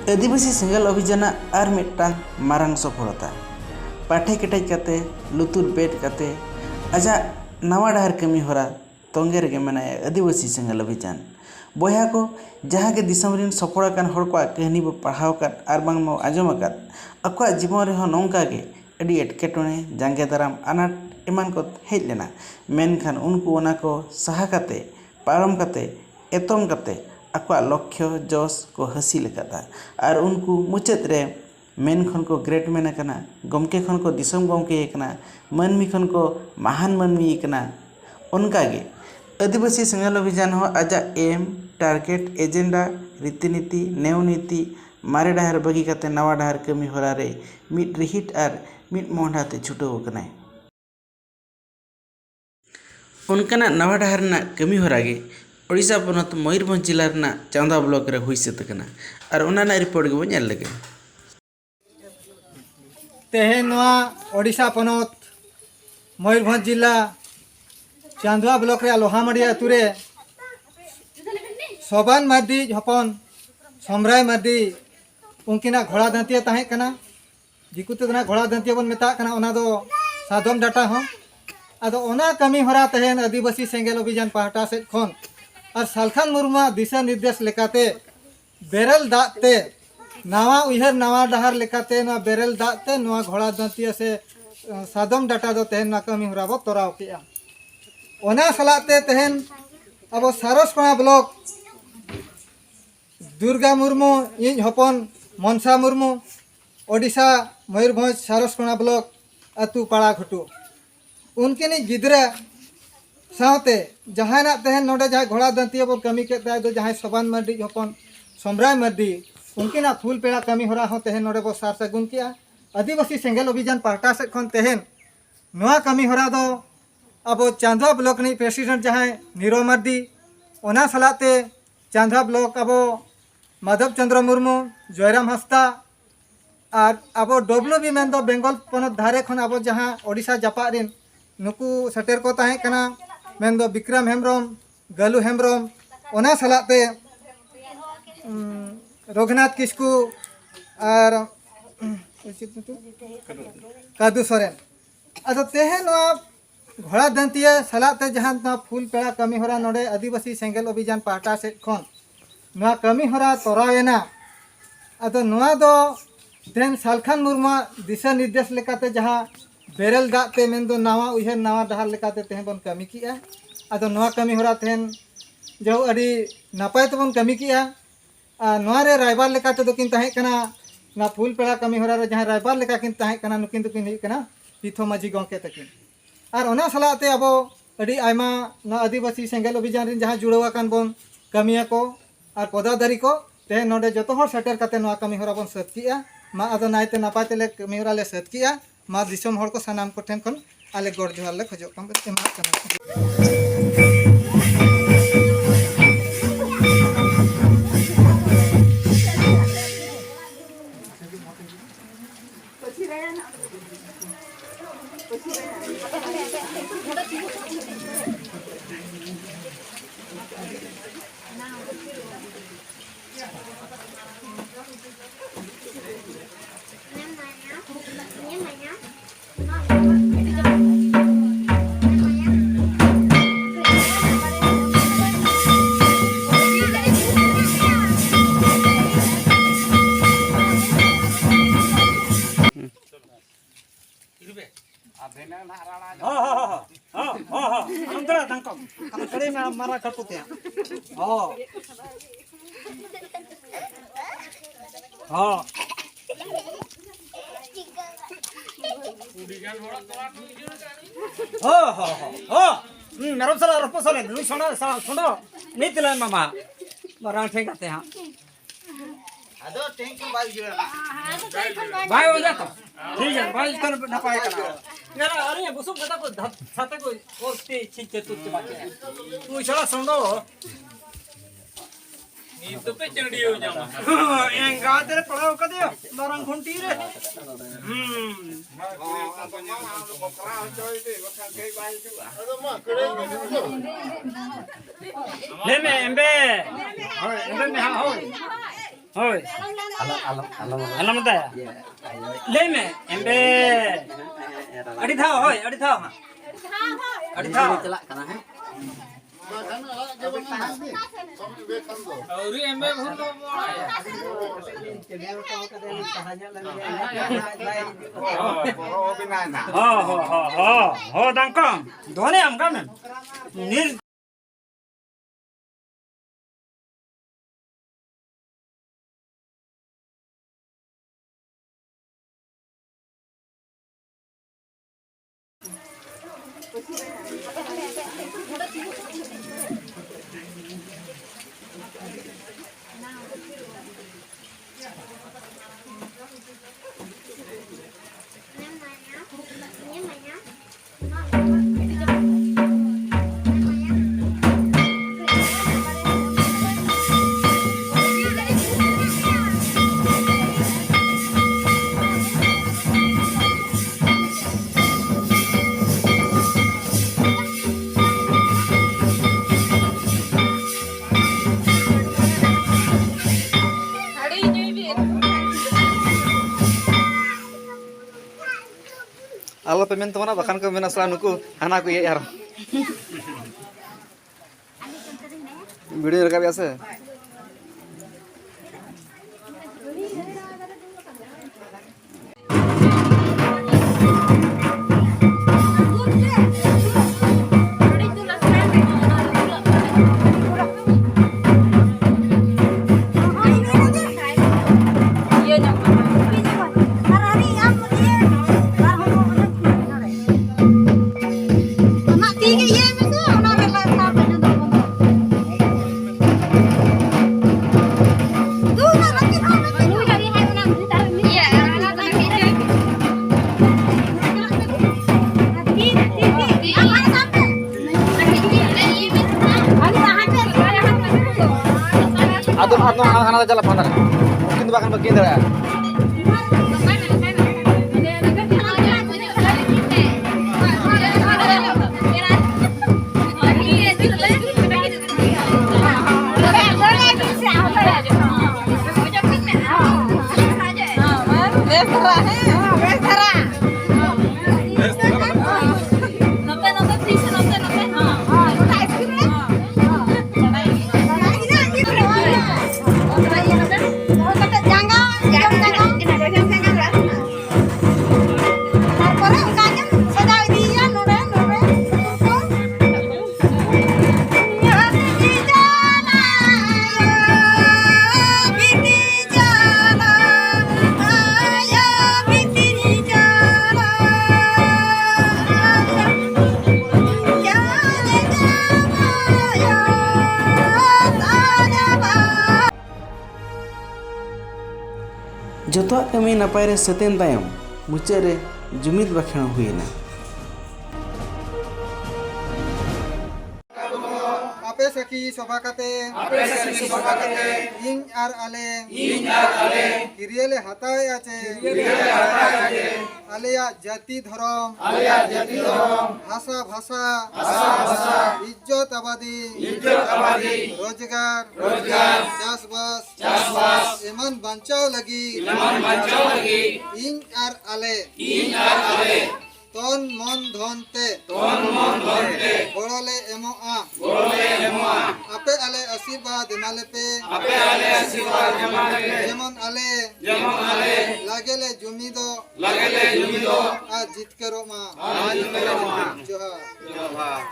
आदिवासी सेंगल अभियान और मिट्टान मारंग सफलता पाठे केटेज काते लुतुर बेट काते आजा नवा डहर कमी होरा तोंगे रेगे मनाया आदिवासी सेंगल अभियान बया को जहाँ के दिसम रिन सफल कान हर को कहानी बो पढ़ाव कात आर बांग मो आजम कात अको जीवन रे नौका के अडी एटकेटोने जांगे दाराम अनाट एमान को हेज लेना मेनखान उनको ओना को सहा काते पारम काते एतम काते आको लक्ष्य जस को हासिल कदा और उनको मुचाद रे मेन खन को ग्रेट मेन कना गमके खन को दिसम गमके कना मानमी खन को महान मानमी कना उनका गे आदिवासी सेंगल अभियान हो आजा एम टारगेट एजेंडा रीतिनीति नेव नीति मारे डहर बगी काते नवा डहर कमी होरा रे मिट रिहिट और मिट मोहडाते छुटो कना उनकना नवा डहर ना कमी होरा गे ओडिशा पनत मयूरभंज जिला रना चांदा ब्लॉक रे हुई सत कना और उनाना रिपोर्ट गबो नेल लगे तेहे नवा ओडिशा पनत मयूरभंज जिला चांदुआ ब्लॉक रे लोहामाड़ी अतुरे सोबान मार्डी हपन समराय मार्डी उनकिना घोड़ा दांतिया ताहे कना दिकुते दना घोड़ा दांतिया बन मेता कना ओना दो साधम डाटा हो आदो ओना कमी होरा तहेन आदिवासी सेंगल अभियान पाहटा से खन और सालखान मुर्मा दिशा निर्देश लेकाते बेरल दाते नवा उहर नवा डहार लेकाते ना बेरल दाते नवा घोड़ा दांतिया से सादम डाटा दो तहेन ना कमी होरा बो तोराव किया ओना सलाते तहेन अब सारसकोना ब्लॉक दुर्गा मुर्मू इन हपन मनसा मुर्मू ओडिशा मयूरभंज सारसकोना ब्लॉक अतु पाड़ा घुटू उनके गिद्रा सावते जहाना तहन नोडे जहाँ घोड़ा दंतिया बो कमी के दो जहाँ सोबान मार्डी हपन समराय मार्डी उनकिना फूल पेड़ा कमी होरा हो तहन नोडे बो सार सगुन किया आदिवासी सेंगल अभियान पाहटा से खन तहन नवा कमी होरा दो अब चांदुआ ब्लॉक नहीं प्रेसिडेंट जहाँ नीरो मार्डी ओना सलाते चांदुआ ब्लॉक अब माधव चंद्र मुर्मू जयराम हंसदा और अब डब्ल्यू बी मेन दो बेंगल पनत धारे खन अब जहाँ ओडिशा जापा रिन नुकु सटेर को ताहे कना मेन दो विक्रम हेम्ब्रम गलू हेम्ब्रम ओना सलाते रघुनाथ किस्कू और कादू सोरेन अदो तेहे नवा घोड़ा दंतिया सलाते जहाँ ना फूल पेड़ा कमी होरा नोडे आदिवासी सेंगल अभियान पाहटा से खन नवा कमी होरा तोरावेना अदो नवा दो तेन सालखान मुर्मा दिशा निर्देश लेकाते जहाँ बेरल दाते मेन दो नवा उहर नवा डहार लेकाते तेहन बन कमी किया आदो नवा कमी होरा तेहन जो अड़ी नापाय तबन कमी किया नवा रे रायबार लेकाते दो किन ताहे कना ना फूल पेड़ा कमी होरा रे जहाँ रायबार लेका किन ताहे कना नुकिन दो किन ही कना पिथो माजी गंके तकिन और ओना सलाते अब अड़ी आयमा ना आदिवासी सेंगल अभियान रिन जहाँ जुड़वा कान बन कमिया को और पदाधारी को तेहन नोडे जतो हर सेटर काते नवा कमी होरा बन सत किया मा आदो नायते नापाय तेले कमी होरा ले सत किया मा दिसम हर को सानाम को ठेन खन आले गोड़ जोहार ले खजो कम एमा कना मारा कटुते हां हां नरम सला रपो सले नु सोना नहीं तिला मामा बरा ठेक आते हां आदो टैंक बाई जो भाई हो जाता ठीक है भाई कर ना पाए करा यार अरे बुसुम कथा को छाते को ओस्ते छिचे तुच्चे बाटे तू छोड़ा सुनो नी तो पे चढ़ी हो जामा एंगा तेरे पड़ाव कर दियो मारंग घंटी रे ले में एम्बे में हां हो Hoi. Alam mo tayo. Leme, embe. Adi thao, hoi, adi thao. Adi thao. Auri embe bhul ho dangkong. Dhone am kamen. Nir Alo pemen teman bahkan ke mina selalu nuku anak aku ya yar. Video rekam biasa. Atau anak-anak jalan pandang, mungkin bahkan begini ya. जोतोआग कमी नपाय रे सेतेन तायम मुचाद रे जुमिद बाखेण हुईना। आपे सखी सभा काते इंग are आले किरियले हतावे आचे आलेया जाति धर्म भाषा भाषा इज्जत आबादी रोजगार चासबास एमन बांचाव लगी इंग आर आले तन मन धन ते गोड़ले एमोआ आपे आले आशीर्वाद एमाले पे जेमन आले लागेले जुमिदो आ जितकरो मा जोहार।